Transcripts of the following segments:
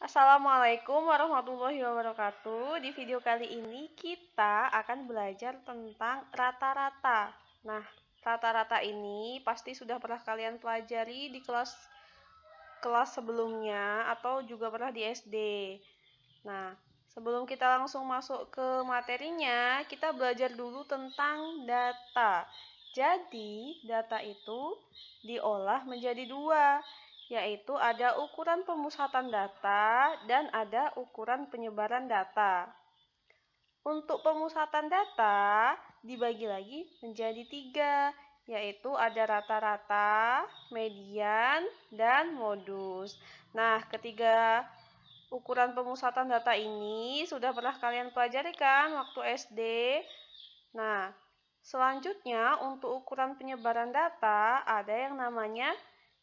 Assalamualaikum warahmatullahi wabarakatuh. Di video kali ini kita akan belajar tentang rata-rata. Nah, rata-rata ini pasti sudah pernah kalian pelajari di kelas sebelumnya atau juga pernah di SD. Nah, sebelum kita langsung masuk ke materinya, kita belajar dulu tentang data. Jadi, data itu diolah menjadi dua, yaitu ada ukuran pemusatan data dan ada ukuran penyebaran data. Untuk pemusatan data dibagi lagi menjadi tiga, yaitu ada rata-rata, median, dan modus. Nah, ketiga ukuran pemusatan data ini sudah pernah kalian pelajari kan waktu SD? Nah, selanjutnya untuk ukuran penyebaran data ada yang namanya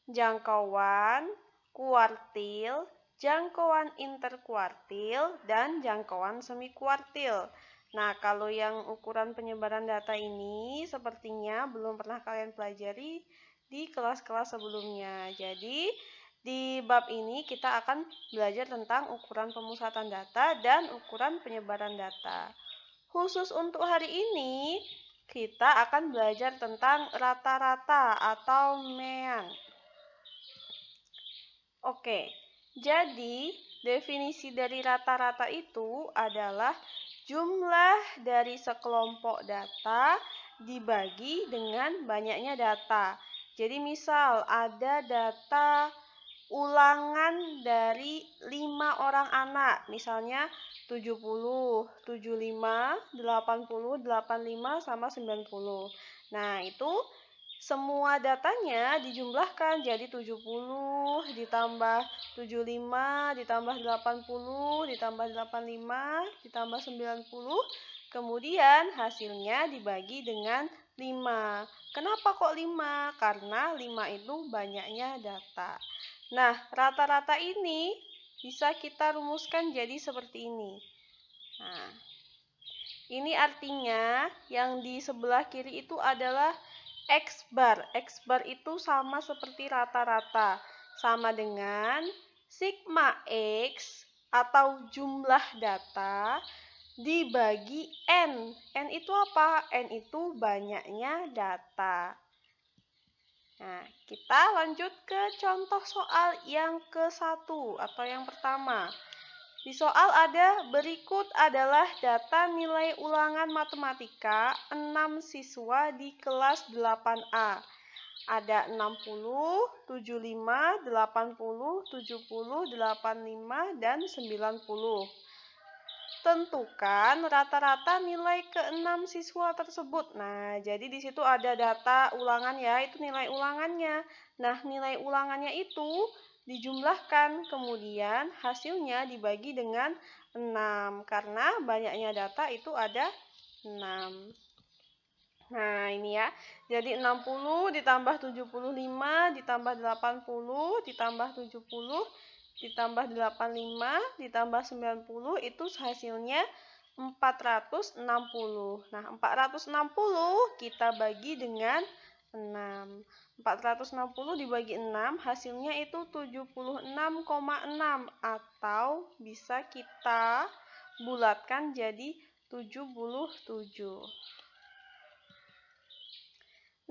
jangkauan, kuartil, jangkauan interkuartil, dan jangkauan semikuartil. Nah, kalau yang ukuran penyebaran data ini sepertinya belum pernah kalian pelajari di kelas-kelas sebelumnya. Jadi, di bab ini kita akan belajar tentang ukuran pemusatan data dan ukuran penyebaran data. Khusus untuk hari ini, kita akan belajar tentang rata-rata atau mean. Oke, jadi definisi dari rata-rata itu adalah jumlah dari sekelompok data dibagi dengan banyaknya data. Jadi misal ada data ulangan dari 5 orang anak, misalnya 70, 75, 80, 85, sama 90. Nah, itu semua datanya dijumlahkan jadi 70 ditambah 75 ditambah 80 ditambah 85 ditambah 90. Kemudian hasilnya dibagi dengan 5. Kenapa kok 5? Karena 5 itu banyaknya data. Nah, rata-rata ini bisa kita rumuskan jadi seperti ini. Nah, ini artinya yang di sebelah kiri itu adalah X bar. X bar itu sama seperti rata-rata. Sama dengan sigma X atau jumlah data dibagi N. N itu apa? N itu banyaknya data. Nah, kita lanjut ke contoh soal yang ke-1 atau yang pertama. Di soal ada berikut adalah data nilai ulangan matematika 6 siswa di kelas 8A. Ada 60, 75, 80, 70, 85, dan 90. Tentukan rata-rata nilai ke-6 siswa tersebut. Nah, jadi di situ ada data ulangan ya, itu nilai ulangannya. Nah, nilai ulangannya itu dijumlahkan, kemudian hasilnya dibagi dengan 6, karena banyaknya data itu ada 6. Nah, ini ya. Jadi 60 ditambah 75 ditambah 80 ditambah 70 ditambah 85 ditambah 90 itu hasilnya 460. Nah, 460 kita bagi dengan 6. 460 dibagi 6 hasilnya itu 76,6 atau bisa kita bulatkan jadi 77.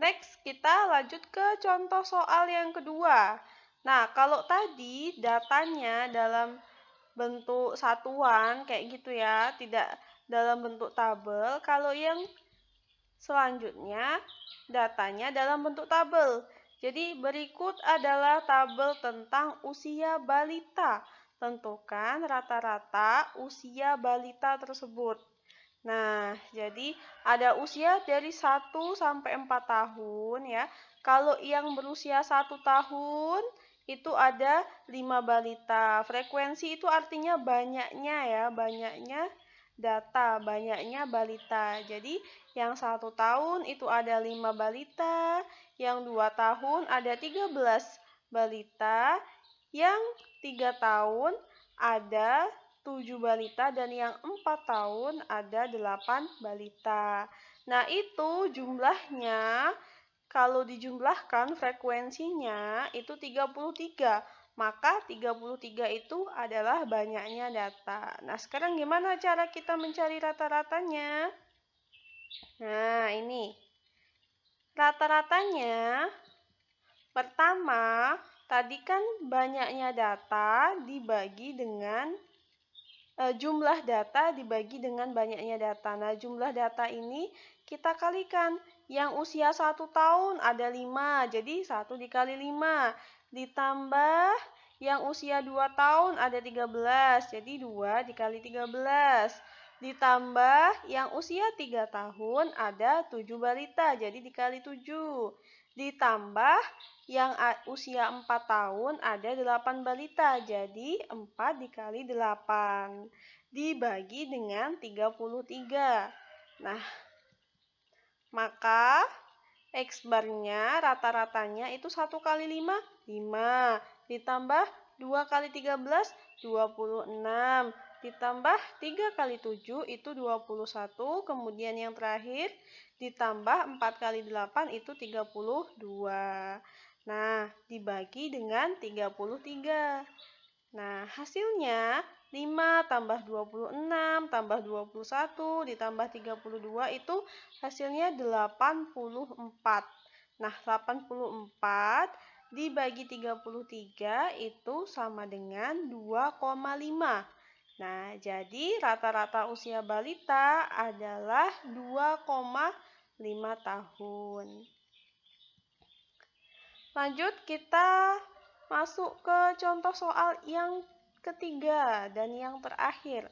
Next, kita lanjut ke contoh soal yang kedua. Nah, kalau tadi datanya dalam bentuk satuan kayak gitu ya, tidak dalam bentuk tabel. Kalau yang selanjutnya datanya dalam bentuk tabel. Jadi berikut adalah tabel tentang usia balita. Tentukan rata-rata usia balita tersebut. Nah, jadi ada usia dari 1 sampai 4 tahun ya. Kalau yang berusia 1 tahun itu ada 5 balita. Frekuensi itu artinya banyaknya ya, banyaknya data, banyaknya balita. Jadi yang 1 tahun itu ada 5 balita, yang 2 tahun ada 13 balita, yang 3 tahun ada 7 balita, dan yang 4 tahun ada 8 balita. Nah, itu jumlahnya, kalau dijumlahkan frekuensinya itu 33. maka 33 itu adalah banyaknya data. Nah, sekarang gimana cara kita mencari rata-ratanya? Nah, ini. Rata-ratanya, pertama, tadi kan banyaknya data dibagi dengan jumlah data dibagi dengan banyaknya data. Nah, jumlah data ini kita kalikan. Yang usia 1 tahun ada 5, jadi 1 dikali 5. Ditambah yang usia 2 tahun ada 13, jadi 2 dikali 13. Ditambah yang usia 3 tahun ada 7 balita, jadi dikali 7. Ditambah yang usia 4 tahun ada 8 balita, jadi 4 dikali 8. Dibagi dengan 33. Nah, maka X-barnya rata-ratanya itu 1 kali 5, 5. Ditambah 2 kali 13, 26. Ditambah 3 kali 7 itu 21. Kemudian yang terakhir ditambah 4 kali 8 itu 32. Nah, dibagi dengan 33. Nah, hasilnya 5 tambah 26 tambah 21 ditambah 32 itu hasilnya 84. Nah, 84 dibagi 33 itu sama dengan 2,5. Nah, jadi rata-rata usia balita adalah 2,5 tahun. Lanjut, kita masuk ke contoh soal yang ketiga dan yang terakhir.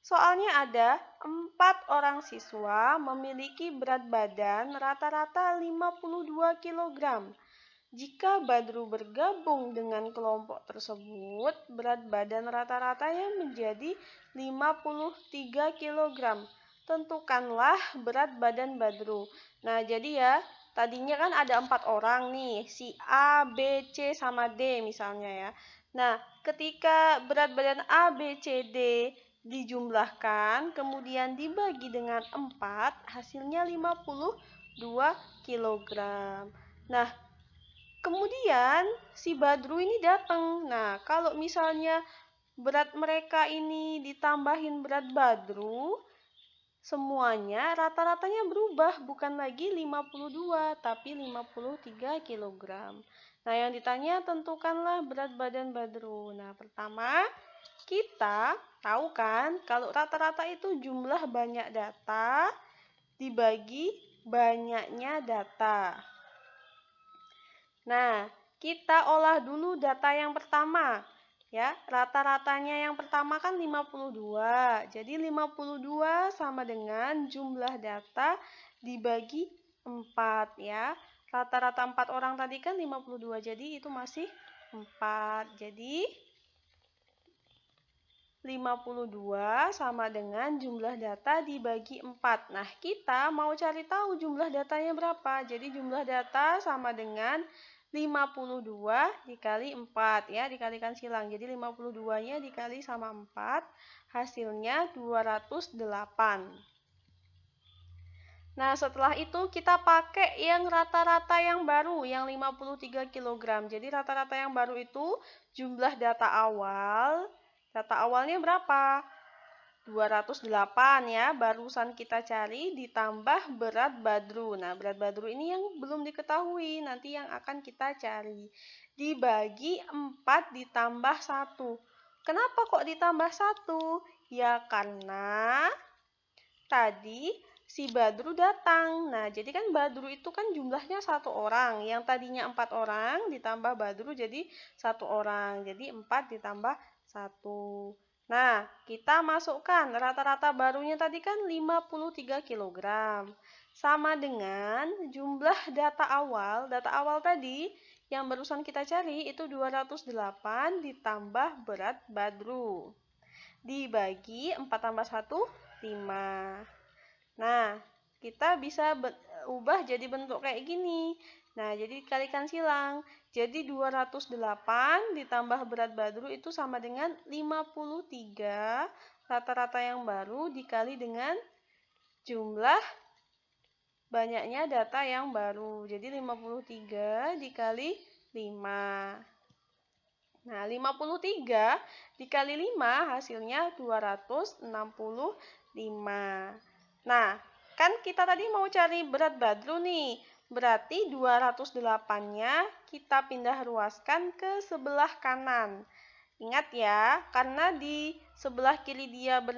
Soalnya ada 4 orang siswa memiliki berat badan rata-rata 52 kg. Jika Badru bergabung dengan kelompok tersebut, berat badan rata-ratanya menjadi 53 kg. Tentukanlah berat badan Badru. Nah, jadi ya, tadinya kan ada 4 orang nih, si A, B, C, sama D misalnya ya. Nah, ketika berat badan A, B, C, D dijumlahkan, kemudian dibagi dengan 4, hasilnya 52 kg. Nah, kemudian si Badru ini datang. Nah, kalau misalnya berat mereka ini ditambahin berat Badru, semuanya rata-ratanya berubah, bukan lagi 52, tapi 53 kg. Nah, yang ditanya tentukanlah berat badan Badru. Nah, pertama, kita tahu kan kalau rata-rata itu jumlah banyak data dibagi banyaknya data. Nah, kita olah dulu data yang pertama. Ya, rata-ratanya yang pertama kan 52. Jadi 52 sama dengan jumlah data dibagi 4 ya. Rata-rata 4 orang tadi kan 52. Jadi itu masih 4. Jadi 52 sama dengan jumlah data dibagi 4. Nah, kita mau cari tahu jumlah datanya berapa. Jadi jumlah data sama dengan 52 dikali 4 ya, dikalikan silang. Jadi 52-nya dikali sama 4, hasilnya 208. Nah, setelah itu kita pakai yang rata-rata yang baru, yang 53 kg. Jadi rata-rata yang baru itu jumlah data awal. Data awalnya berapa? 208 ya, barusan kita cari ditambah berat Badru. Nah, berat Badru ini yang belum diketahui, nanti yang akan kita cari. Dibagi 4 ditambah 1. Kenapa kok ditambah 1? Ya, karena tadi si Badru datang. Nah, jadi kan Badru itu kan jumlahnya 1 orang. Yang tadinya 4 orang ditambah Badru jadi 1 orang. Jadi 4 ditambah 1. Nah, kita masukkan rata-rata barunya tadi kan 53 kg. Sama dengan jumlah data awal. Data awal tadi yang barusan kita cari itu 208 ditambah berat Badru. Dibagi 4 tambah 1, 5. Nah, kita bisa ubah jadi bentuk kayak gini. Nah, jadi kalikan silang. Jadi 208 ditambah berat Badru itu sama dengan 53 rata-rata yang baru dikali dengan jumlah banyaknya data yang baru. Jadi 53 dikali 5. Nah, 53 dikali 5 hasilnya 265. Nah, kan kita tadi mau cari berat Badru nih. Berarti 208-nya kita pindah ruaskan ke sebelah kanan. Ingat ya, karena di sebelah kiri dia